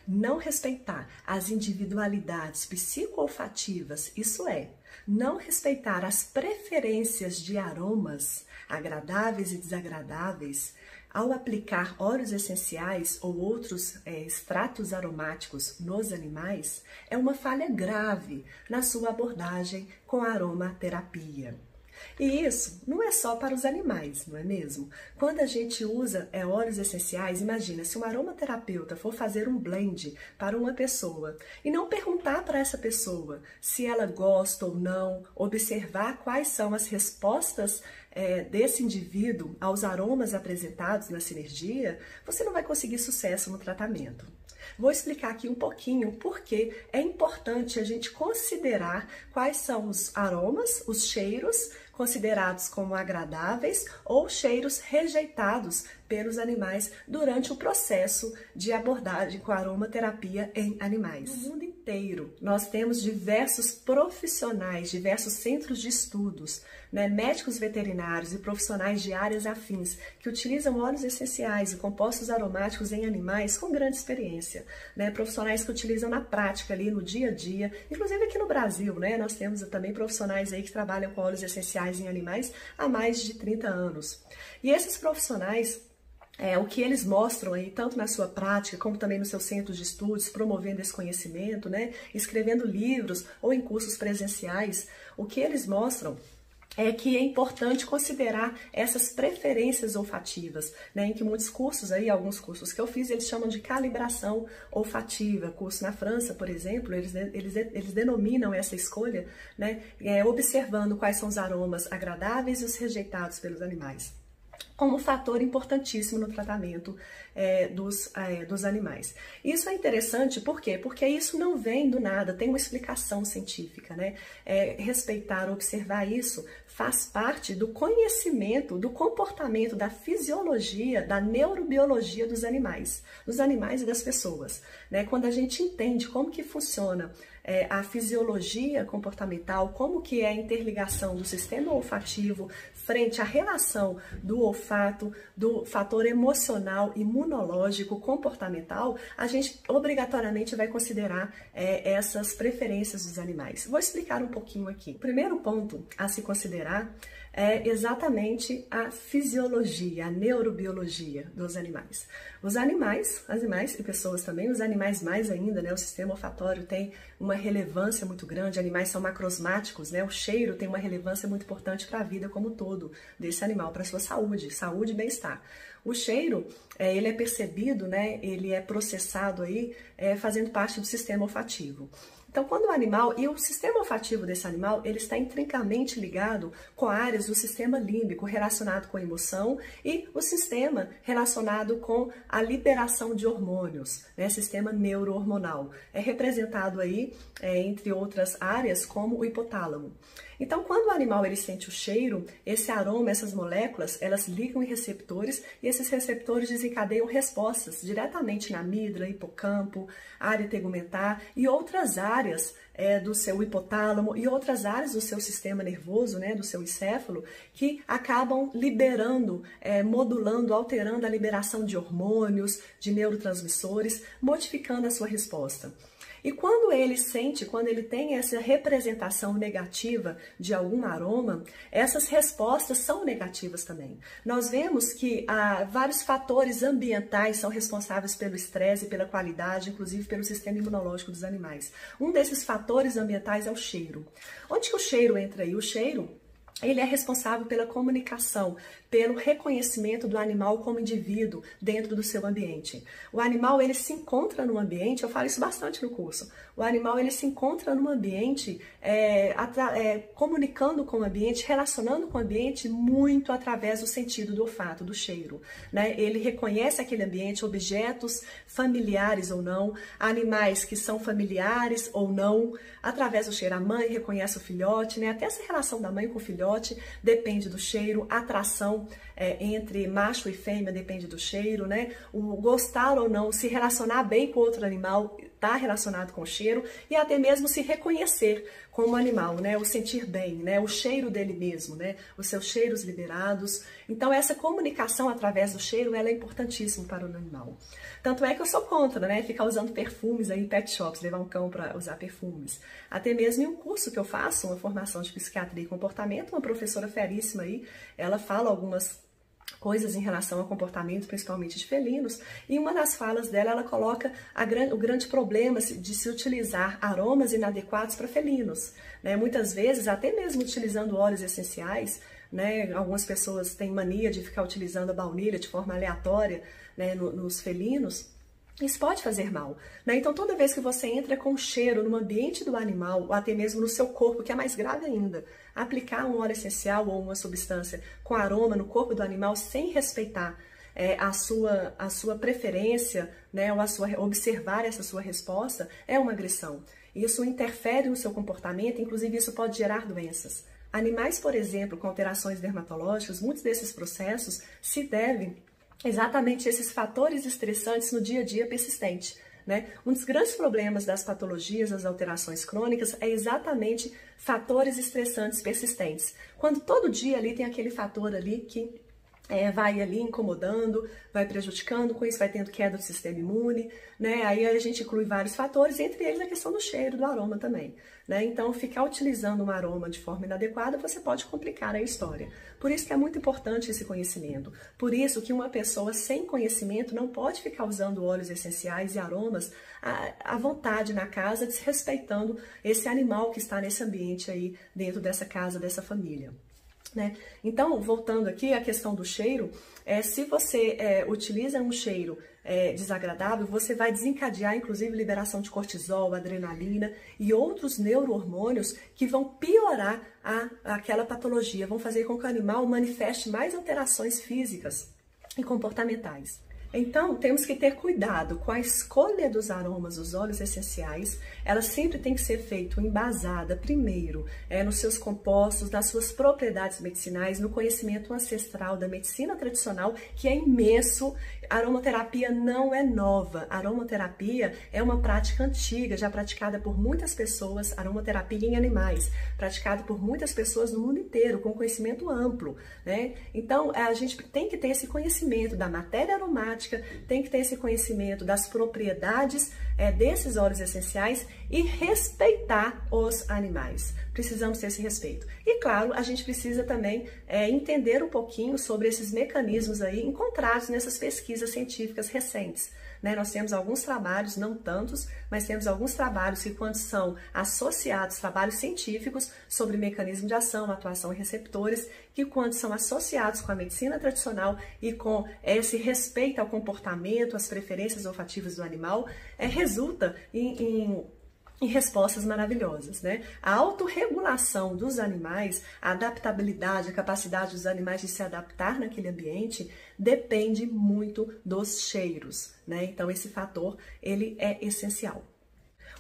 não respeitar as individualidades psicoolfativas, isso é, não respeitar as preferências de aromas agradáveis e desagradáveis, ao aplicar óleos essenciais ou outros extratos aromáticos nos animais, é uma falha grave na sua abordagem com a aromaterapia. E isso não é só para os animais, não é mesmo? Quando a gente usa óleos essenciais, imagina, se um aromaterapeuta for fazer um blend para uma pessoa e não perguntar para essa pessoa se ela gosta ou não, observar quais são as respostas desse indivíduo aos aromas apresentados na sinergia, você não vai conseguir sucesso no tratamento. Vou explicar aqui um pouquinho porque é importante a gente considerar quais são os aromas, os cheiros considerados como agradáveis ou cheiros rejeitados pelos animais durante o processo de abordagem com a aromaterapia em animais. No mundo inteiro, nós temos diversos profissionais, diversos centros de estudos, médicos veterinários e profissionais de áreas afins que utilizam óleos essenciais e compostos aromáticos em animais com grande experiência, profissionais que utilizam na prática ali no dia a dia, inclusive aqui no Brasil, nós temos também profissionais aí que trabalham com óleos essenciais em animais há mais de 30 anos. E esses profissionais, o que eles mostram aí, tanto na sua prática, como também nos seus centros de estudos, promovendo esse conhecimento, escrevendo livros ou em cursos presenciais, o que eles mostram é que é importante considerar essas preferências olfativas, em que muitos cursos aí, alguns cursos que eu fiz, eles chamam de calibração olfativa. Curso na França, por exemplo, eles denominam essa escolha, observando quais são os aromas agradáveis e os rejeitados pelos animais, como fator importantíssimo no tratamento dos animais. Isso é interessante, por quê? Porque isso não vem do nada, tem uma explicação científica, respeitar, observar isso faz parte do conhecimento, do comportamento, da fisiologia, da neurobiologia dos animais e das pessoas. Quando a gente entende como que funciona a fisiologia comportamental, como que é a interligação do sistema olfativo frente à relação do olfato, do fator emocional, imunológico, comportamental, a gente obrigatoriamente vai considerar essas preferências dos animais. Vou explicar um pouquinho aqui. O primeiro ponto a se considerar é exatamente a fisiologia, a neurobiologia dos animais. Os animais e pessoas também, os animais mais ainda, o sistema olfatório tem uma relevância muito grande, animais são macrosmáticos, o cheiro tem uma relevância muito importante para a vida como um todo desse animal, para a sua saúde e bem-estar. O cheiro, ele é percebido, ele é processado aí, fazendo parte do sistema olfativo. Então, quando o animal, e o sistema olfativo desse animal, ele está intrinsecamente ligado com áreas do sistema límbico relacionado com a emoção e o sistema relacionado com a liberação de hormônios, sistema neurohormonal. É representado aí, entre outras áreas, como o hipotálamo. Então, quando o animal ele sente o cheiro, esse aroma, essas moléculas, elas ligam em receptores e esses receptores desencadeiam respostas diretamente na amígdala, hipocampo, área tegumentar e outras áreas do seu hipotálamo e outras áreas do seu sistema nervoso, do seu encéfalo, que acabam liberando, modulando, alterando a liberação de hormônios, de neurotransmissores, modificando a sua resposta. E quando ele tem essa representação negativa de algum aroma, essas respostas são negativas também. Nós vemos que vários fatores ambientais são responsáveis pelo estresse e pela qualidade, inclusive pelo sistema imunológico dos animais. Um desses fatores ambientais é o cheiro. Onde que o cheiro entra aí? O cheiro, ele é responsável pela comunicação, pelo reconhecimento do animal como indivíduo dentro do seu ambiente. O animal, ele se encontra no ambiente, eu falo isso bastante no curso, o animal, ele se encontra no ambiente, comunicando com o ambiente, relacionando com o ambiente muito através do sentido do olfato, do cheiro. Ele reconhece aquele ambiente, objetos familiares ou não, animais que são familiares ou não, através do cheiro. A mãe reconhece o filhote, até essa relação da mãe com o filhote depende do cheiro, a atração entre macho e fêmea depende do cheiro, o gostar ou não, se relacionar bem com outro animal está relacionado com o cheiro, e até mesmo se reconhecer como animal, né? O sentir bem, né? O cheiro dele mesmo, né? Os seus cheiros liberados. Então, essa comunicação através do cheiro, ela é importantíssima para o animal. Tanto é que eu sou contra, né? Ficar usando perfumes aí em pet shops, levar um cão para usar perfumes. Até mesmo em um curso que eu faço, uma formação de psiquiatria e comportamento, uma professora feríssima aí, ela fala algumas coisas em relação ao comportamento, principalmente de felinos, e uma das falas dela, ela coloca o grande problema de se utilizar aromas inadequados para felinos, né? Muitas vezes, até mesmo utilizando óleos essenciais, né? Algumas pessoas têm mania de ficar utilizando a baunilha de forma aleatória, né? Nos felinos. Isso pode fazer mal, né? Então, toda vez que você entra com cheiro no ambiente do animal, ou até mesmo no seu corpo, que é mais grave ainda, aplicar um óleo essencial ou uma substância com aroma no corpo do animal sem respeitar a sua preferência, né? Ou observar essa sua resposta, é uma agressão. Isso interfere no seu comportamento, inclusive isso pode gerar doenças. Animais, por exemplo, com alterações dermatológicas, muitos desses processos se devem exatamente esses fatores estressantes no dia a dia persistente, né? Um dos grandes problemas das patologias, das alterações crônicas, é exatamente fatores estressantes persistentes. Quando todo dia ali tem aquele fator ali que vai ali incomodando, vai prejudicando, com isso vai tendo queda do sistema imune, né? Aí a gente inclui vários fatores, entre eles a questão do cheiro, do aroma também, né? Então, ficar utilizando um aroma de forma inadequada, você pode complicar a história. Por isso que é muito importante esse conhecimento. Por isso que uma pessoa sem conhecimento não pode ficar usando óleos essenciais e aromas à vontade na casa, desrespeitando esse animal que está nesse ambiente aí, dentro dessa casa, dessa família, né? Então, voltando aqui à questão do cheiro, se você utiliza um cheiro desagradável, você vai desencadear, inclusive, liberação de cortisol, adrenalina e outros neurohormônios que vão piorar aquela patologia, vão fazer com que o animal manifeste mais alterações físicas e comportamentais. Então, temos que ter cuidado com a escolha dos aromas, dos óleos essenciais. Ela sempre tem que ser feita embasada, primeiro, nos seus compostos, nas suas propriedades medicinais, no conhecimento ancestral da medicina tradicional, que é imenso. A aromaterapia não é nova. A aromaterapia é uma prática antiga, já praticada por muitas pessoas, aromaterapia em animais, praticada por muitas pessoas no mundo inteiro, com conhecimento amplo, né? Então, a gente tem que ter esse conhecimento da matéria aromática, tem que ter esse conhecimento das propriedades desses óleos essenciais e respeitar os animais. Precisamos ter esse respeito. E, claro, a gente precisa também entender um pouquinho sobre esses mecanismos aí encontrados nessas pesquisas científicas recentes, né? Nós temos alguns trabalhos, não tantos, mas temos alguns trabalhos que, quando são associados, trabalhos científicos sobre mecanismo de ação, atuação em receptores, que quando são associados com a medicina tradicional e com esse respeito ao comportamento, às preferências olfativas do animal, resulta em respostas maravilhosas, né? A autorregulação dos animais, a adaptabilidade, a capacidade dos animais de se adaptar naquele ambiente depende muito dos cheiros, né? Então, esse fator, ele é essencial.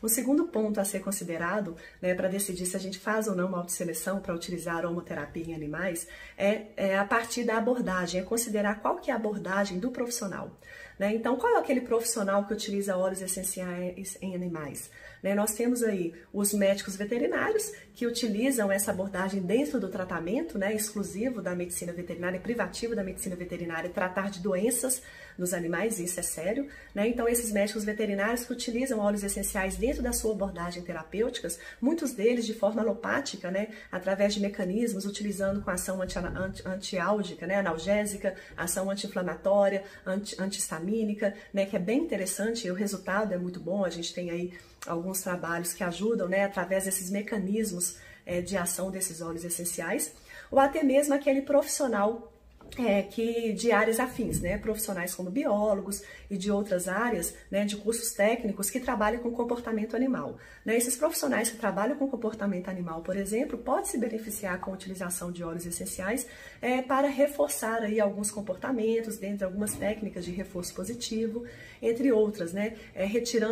O segundo ponto a ser considerado, né, para decidir se a gente faz ou não uma autosseleção para utilizar a aromaterapia em animais é a partir da abordagem, é considerar qual que é a abordagem do profissional, né? Então, qual é aquele profissional que utiliza óleos essenciais em animais? Né, nós temos aí os médicos veterinários que utilizam essa abordagem dentro do tratamento, né, exclusivo da medicina veterinária, privativo da medicina veterinária, tratar de doenças nos animais, isso é sério, né? Então, esses médicos veterinários que utilizam óleos essenciais dentro da sua abordagem terapêuticas, muitos deles de forma alopática, né, através de mecanismos, utilizando com ação antiálgica, né, analgésica, ação anti-inflamatória, antihistamínica, né, que é bem interessante, e o resultado é muito bom. A gente tem aí alguns trabalhos que ajudam, né, através desses mecanismos de ação desses óleos essenciais, ou até mesmo aquele profissional de áreas afins, né, profissionais como biólogos e de outras áreas, né, de cursos técnicos que trabalham com comportamento animal, né? Esses profissionais que trabalham com comportamento animal, por exemplo, podem se beneficiar com a utilização de óleos essenciais para reforçar aí alguns comportamentos, dentro de algumas técnicas de reforço positivo, entre outras, né,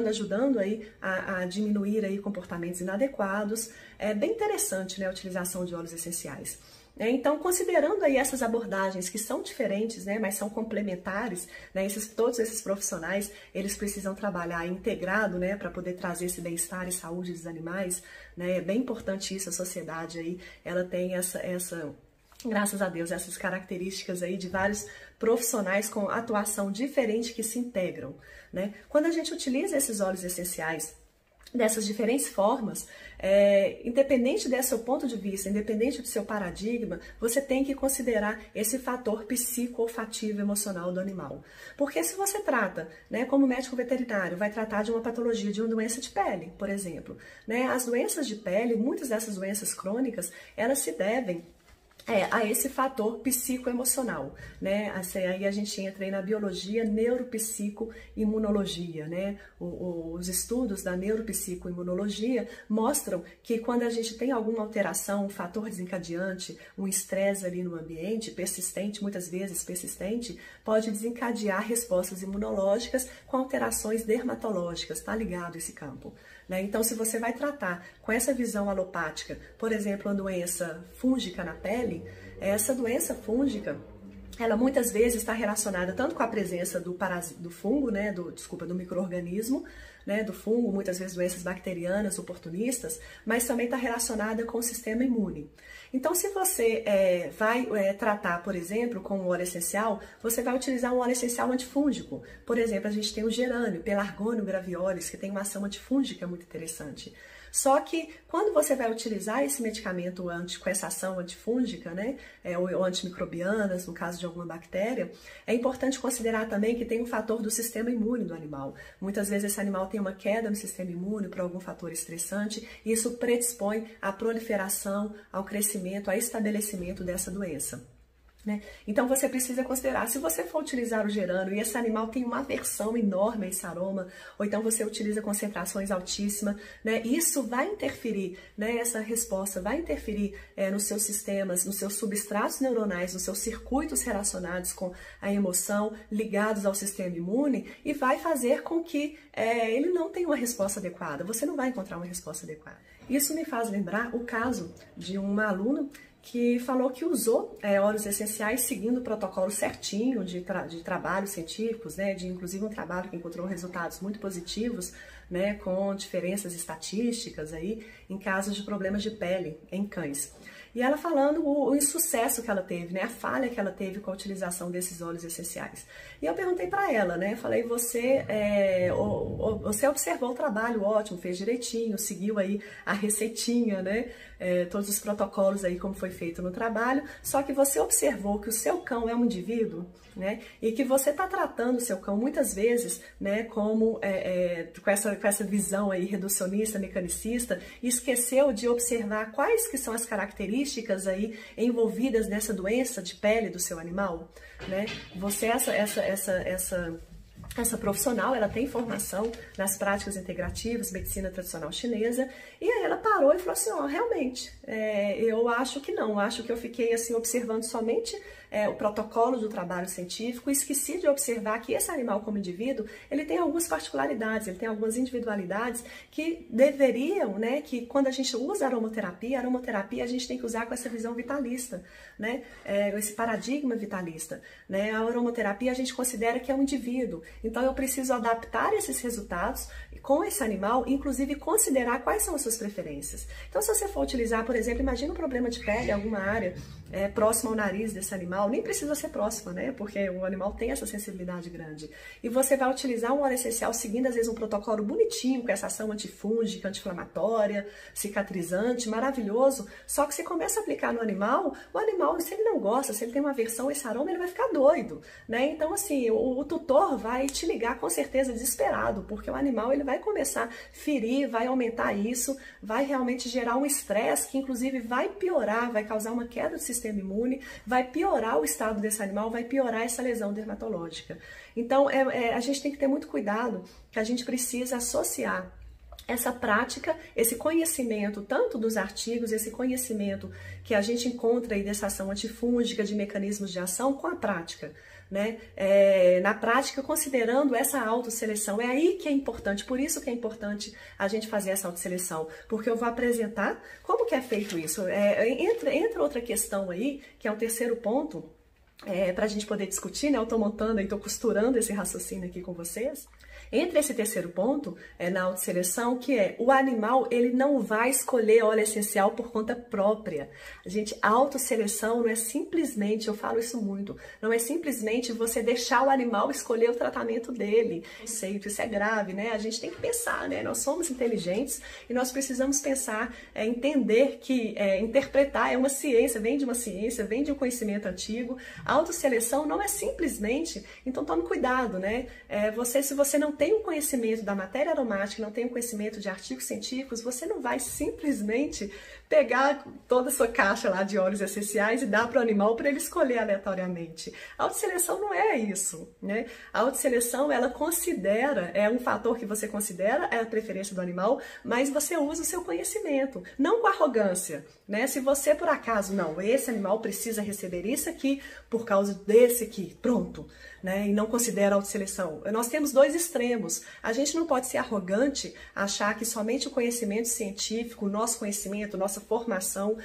ajudando aí a diminuir aí comportamentos inadequados. É bem interessante, né, a utilização de óleos essenciais. Então, considerando aí essas abordagens que são diferentes, né, mas são complementares, né, todos esses profissionais, eles precisam trabalhar integrado, né, para poder trazer esse bem-estar e saúde dos animais, né, é bem importante isso, a sociedade aí, ela tem graças a Deus, essas características aí de vários profissionais com atuação diferente que se integram, né. Quando a gente utiliza esses óleos essenciais dessas diferentes formas, independente do seu ponto de vista, independente do seu paradigma, você tem que considerar esse fator psicoolfativo emocional do animal. Porque se você trata, né, como médico veterinário, vai tratar de uma patologia, de uma doença de pele, por exemplo, né, as doenças de pele, muitas dessas doenças crônicas, elas se devem a esse fator psicoemocional, né? Aí a gente entra aí na biologia neuropsicoimunologia, né? Os estudos da neuropsicoimunologia mostram que quando a gente tem alguma alteração, um fator desencadeante, um estresse ali no ambiente, persistente, muitas vezes persistente, pode desencadear respostas imunológicas com alterações dermatológicas, tá ligado esse campo, né? Então, se você vai tratar com essa visão alopática, por exemplo, uma doença fúngica na pele, essa doença fúngica, ela muitas vezes está relacionada tanto com a presença do fungo, né, do micro-organismo, né, do fungo, muitas vezes doenças bacterianas oportunistas, mas também está relacionada com o sistema imune. Então, se você vai tratar, por exemplo, com um óleo essencial, você vai utilizar um óleo essencial antifúngico. Por exemplo, a gente tem o gerânio, Pelargonium graveolens, que tem uma ação antifúngica muito interessante. Só que quando você vai utilizar esse medicamento com essa ação antifúngica, né, ou antimicrobianas, no caso de alguma bactéria, é importante considerar também que tem um fator do sistema imune do animal. Muitas vezes esse animal tem uma queda no sistema imune por algum fator estressante, e isso predispõe à proliferação, ao crescimento, ao estabelecimento dessa doença, né? Então você precisa considerar, se você for utilizar o gerânio e esse animal tem uma aversão enorme a esse aroma, ou então você utiliza concentrações altíssimas, né? Isso vai interferir, né? Essa resposta vai interferir nos seus sistemas, nos seus substratos neuronais, nos seus circuitos relacionados com a emoção, ligados ao sistema imune, e vai fazer com que ele não tenha uma resposta adequada, você não vai encontrar uma resposta adequada. Isso me faz lembrar o caso de uma aluna que falou que usou óleos essenciais seguindo o protocolo certinho de trabalhos científicos, né, inclusive um trabalho que encontrou resultados muito positivos, né, com diferenças estatísticas aí, em casos de problemas de pele em cães. E ela falando o insucesso que ela teve, né, a falha que ela teve com a utilização desses óleos essenciais. E eu perguntei para ela, né, falei, você observou o trabalho, ótimo, fez direitinho, seguiu aí a receitinha, né, todos os protocolos aí como foi feito no trabalho, só que você observou que o seu cão é um indivíduo, né, e que você está tratando o seu cão muitas vezes, né, como com essa visão aí reducionista, mecanicista, e esqueceu de observar quais que são as características aí envolvidas nessa doença de pele do seu animal, né? Você essa profissional, ela tem formação nas práticas integrativas, medicina tradicional chinesa, e aí ela parou e falou assim, ó, realmente, eu acho que não, acho que eu fiquei assim observando somente o protocolo do trabalho científico e esqueci de observar que esse animal como indivíduo, ele tem algumas particularidades, ele tem algumas individualidades que deveriam, né, que quando a gente usa a aromaterapia a gente tem que usar com essa visão vitalista, né, esse paradigma vitalista, né, a aromaterapia a gente considera que é um indivíduo, então eu preciso adaptar esses resultados com esse animal, inclusive considerar quais são as suas preferências. Então, se você for utilizar, por exemplo, imagina um problema de pele em alguma área próxima ao nariz desse animal, nem precisa ser próxima, né? Porque o animal tem essa sensibilidade grande. E você vai utilizar um óleo essencial seguindo, às vezes, um protocolo bonitinho, com essa ação antifúngica, anti-inflamatória, cicatrizante, maravilhoso. Só que você começa a aplicar no animal, o animal, se ele não gosta, se ele tem uma aversão a esse aroma, ele vai ficar doido, né? Então, assim, o tutor vai te ligar com certeza desesperado, porque o animal, ele vai começar a ferir, vai aumentar isso, vai realmente gerar um estresse que, inclusive, vai piorar, vai causar uma queda do sistema imune, vai piorar o estado desse animal, vai piorar essa lesão dermatológica. Então, a gente tem que ter muito cuidado, que a gente precisa associar essa prática, esse conhecimento, tanto dos artigos, esse conhecimento que a gente encontra aí dessa ação antifúngica, de mecanismos de ação, com a prática, né? Na prática, considerando essa autosseleção. É aí que é importante, por isso que é importante a gente fazer essa autosseleção, porque eu vou apresentar como que é feito isso. Entra outra questão aí, que é o terceiro ponto, para a gente poder discutir, né? Eu estou montando e estou costurando esse raciocínio aqui com vocês. Entre esse terceiro ponto, na autosseleção, que é o animal, ele não vai escolher óleo essencial por conta própria. Gente, a autosseleção não é simplesmente, eu falo isso muito, não é simplesmente você deixar o animal escolher o tratamento dele. Conceito, isso é grave, né? A gente tem que pensar, né? Nós somos inteligentes e nós precisamos pensar, entender que interpretar é uma ciência, vem de uma ciência, vem de um conhecimento antigo. A autosseleção não é simplesmente, então tome cuidado, né? Se você não tem um conhecimento da matéria aromática, não tem um conhecimento de artigos científicos, você não vai simplesmente pegar toda a sua caixa lá de óleos essenciais e dar para o animal para ele escolher aleatoriamente. A autosseleção não é isso, né? A autosseleção, ela considera, é um fator que você considera, é a preferência do animal, mas você usa o seu conhecimento, não com arrogância, né? Se você, por acaso, não, esse animal precisa receber isso aqui por causa desse aqui, pronto, né? E não considera a autosseleção. Nós temos dois extremos. A gente não pode ser arrogante, achar que somente o conhecimento científico, o nosso conhecimento, nossa formação,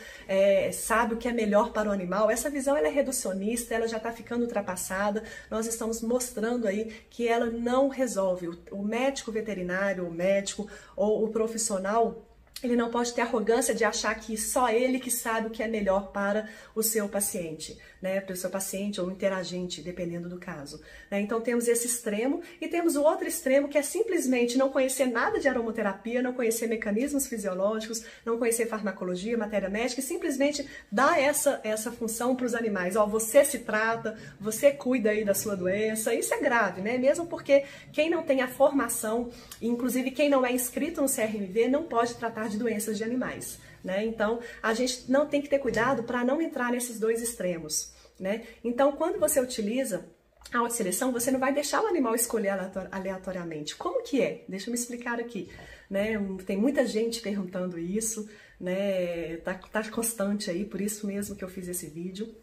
sabe o que é melhor para o animal. Essa visão, ela é reducionista, ela já está ficando ultrapassada. Nós estamos mostrando aí que ela não resolve. O médico veterinário, o médico ou o profissional, ele não pode ter arrogância de achar que só ele que sabe o que é melhor para o seu paciente, né? Para o seu paciente ou interagente, dependendo do caso, né? Então temos esse extremo e temos o outro extremo, que é simplesmente não conhecer nada de aromaterapia, não conhecer mecanismos fisiológicos, não conhecer farmacologia, matéria médica, e simplesmente dar essa função para os animais. Ó, você se trata, você cuida aí da sua doença. Isso é grave, né? Mesmo porque quem não tem a formação, inclusive quem não é inscrito no CRMV, não pode tratar de doenças de animais, né? Então, a gente não tem que ter cuidado para não entrar nesses dois extremos, né? Então, quando você utiliza a autosseleção, você não vai deixar o animal escolher aleatoriamente. Como que é? Deixa eu me explicar aqui, né? Tem muita gente perguntando isso, né? Tá constante aí, por isso mesmo que eu fiz esse vídeo.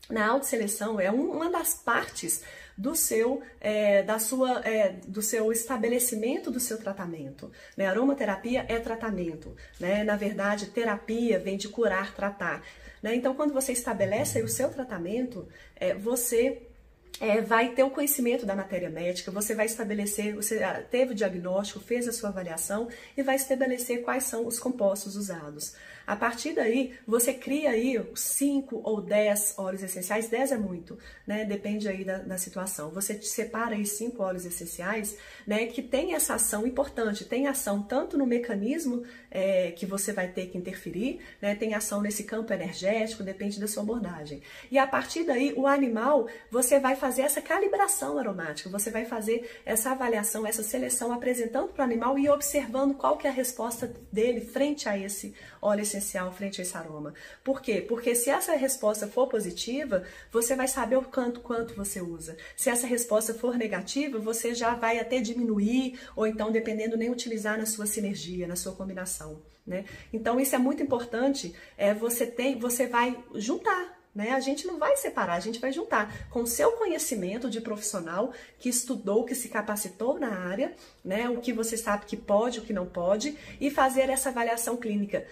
Na autosseleção é uma das partes do seu estabelecimento do seu tratamento, né? Aromaterapia é tratamento, né? Na verdade, terapia vem de curar, tratar, né? Então, quando você estabelece aí o seu tratamento, você vai ter o conhecimento da matéria médica, você vai estabelecer, você teve o diagnóstico, fez a sua avaliação e vai estabelecer quais são os compostos usados. A partir daí, você cria aí 5 ou 10 óleos essenciais, 10 é muito, né? Depende aí da situação. Você separa aí 5 óleos essenciais, né? Que tem essa ação importante, tem ação tanto no mecanismo que você vai ter que interferir, né? Tem ação nesse campo energético, depende da sua abordagem. E a partir daí, o animal, você vai fazer essa calibração aromática, você vai fazer essa avaliação, essa seleção, apresentando para o animal e observando qual que é a resposta dele frente a esse óleo essencial, frente a esse aroma. Por quê? Porque se essa resposta for positiva, você vai saber o quanto você usa. Se essa resposta for negativa, você já vai até diminuir, ou então, dependendo, nem utilizar na sua sinergia, na sua combinação, né? Então, isso é muito importante, você vai juntar, né? A gente não vai separar, a gente vai juntar com o seu conhecimento de profissional que estudou, que se capacitou na área, né? O que você sabe que pode, o que não pode, e fazer essa avaliação clínica.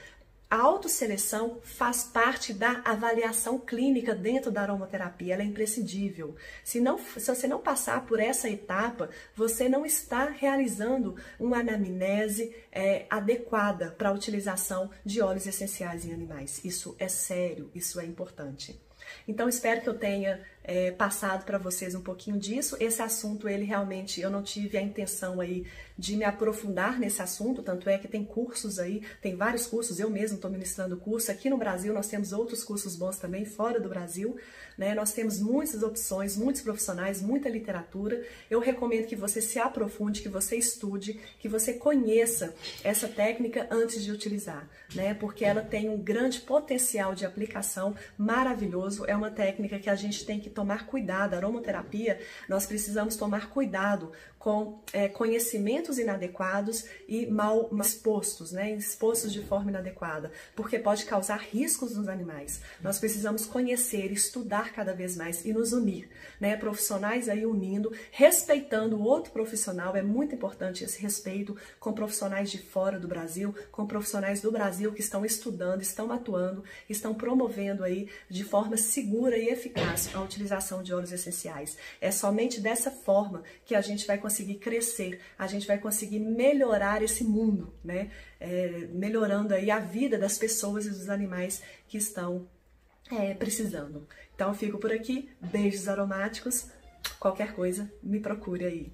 A autosseleção faz parte da avaliação clínica dentro da aromaterapia, ela é imprescindível. Se você não passar por essa etapa, você não está realizando uma anamnese adequada para a utilização de óleos essenciais em animais. Isso é sério, isso é importante. Então, espero que eu tenha passado para vocês um pouquinho disso. Esse assunto, ele realmente, eu não tive a intenção aí de me aprofundar nesse assunto, tanto é que tem cursos aí, tem vários cursos, eu mesmo estou ministrando curso. Aqui no Brasil nós temos outros cursos bons também, fora do Brasil, né? Nós temos muitas opções, muitos profissionais, muita literatura. Eu recomendo que você se aprofunde, que você estude, que você conheça essa técnica antes de utilizar, né? Porque ela tem um grande potencial de aplicação maravilhoso, é uma técnica que a gente tem que tomar cuidado. A aromaterapia, nós precisamos tomar cuidado com conhecimentos inadequados e mal expostos, né? Expostos de forma inadequada, porque pode causar riscos nos animais. Nós precisamos conhecer, estudar cada vez mais e nos unir, né? Profissionais aí unindo, respeitando o outro profissional, é muito importante esse respeito com profissionais de fora do Brasil, com profissionais do Brasil que estão estudando, estão atuando, estão promovendo aí de forma segura e eficaz a utilização de óleos essenciais. É somente dessa forma que a gente vai conseguir crescer, a gente vai conseguir melhorar esse mundo, né? Melhorando aí a vida das pessoas e dos animais que estão precisando. Então eu fico por aqui, beijos aromáticos, qualquer coisa me procure aí.